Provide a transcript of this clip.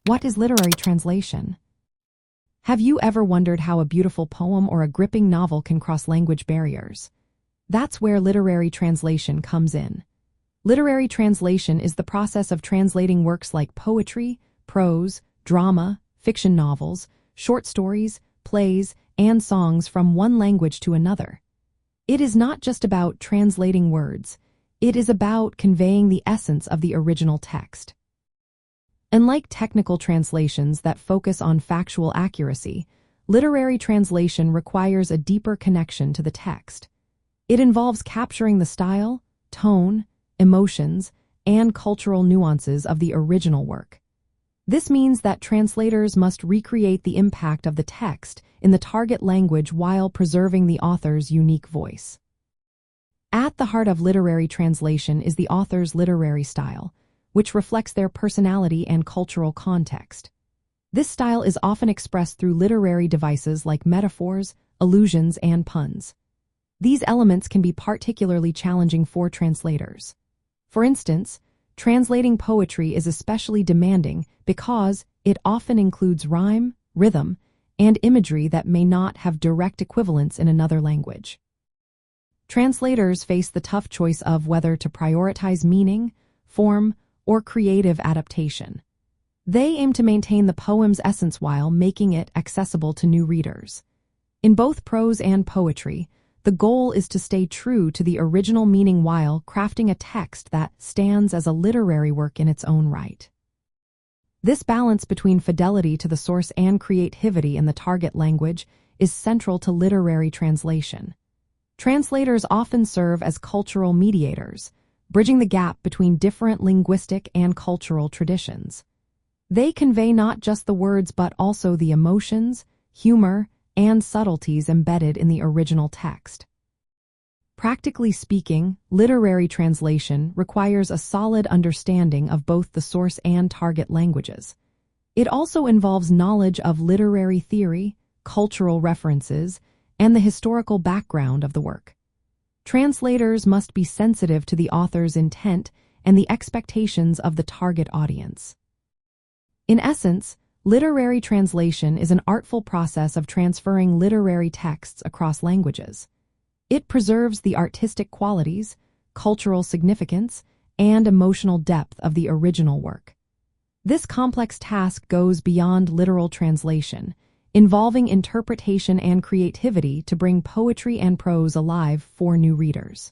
What is literary translation? Have you ever wondered how a beautiful poem or a gripping novel can cross language barriers? That's where literary translation comes in. Literary translation is the process of translating works like poetry, prose, drama, fiction novels, short stories, plays, and songs from one language to another. It is not just about translating words. It is about conveying the essence of the original text. Unlike technical translations that focus on factual accuracy, literary translation requires a deeper connection to the text. It involves capturing the style, tone, emotions, and cultural nuances of the original work. This means that translators must recreate the impact of the text in the target language while preserving the author's unique voice. At the heart of literary translation is the author's literary style, which reflects their personality and cultural context. This style is often expressed through literary devices like metaphors, allusions, and puns. These elements can be particularly challenging for translators. For instance, translating poetry is especially demanding because it often includes rhyme, rhythm, and imagery that may not have direct equivalents in another language. Translators face the tough choice of whether to prioritize meaning, form, or creative adaptation. They aim to maintain the poem's essence while making it accessible to new readers. In both prose and poetry, the goal is to stay true to the original meaning while crafting a text that stands as a literary work in its own right. This balance between fidelity to the source and creativity in the target language is central to literary translation. Translators often serve as cultural mediators, bridging the gap between different linguistic and cultural traditions. They convey not just the words but also the emotions, humor, and subtleties embedded in the original text. Practically speaking, literary translation requires a solid understanding of both the source and target languages. It also involves knowledge of literary theory, cultural references, and the historical background of the work. Translators must be sensitive to the author's intent and the expectations of the target audience. In essence, literary translation is an artful process of transferring literary texts across languages. It preserves the artistic qualities, cultural significance, and emotional depth of the original work. This complex task goes beyond literal translation, involving interpretation and creativity to bring poetry and prose alive for new readers.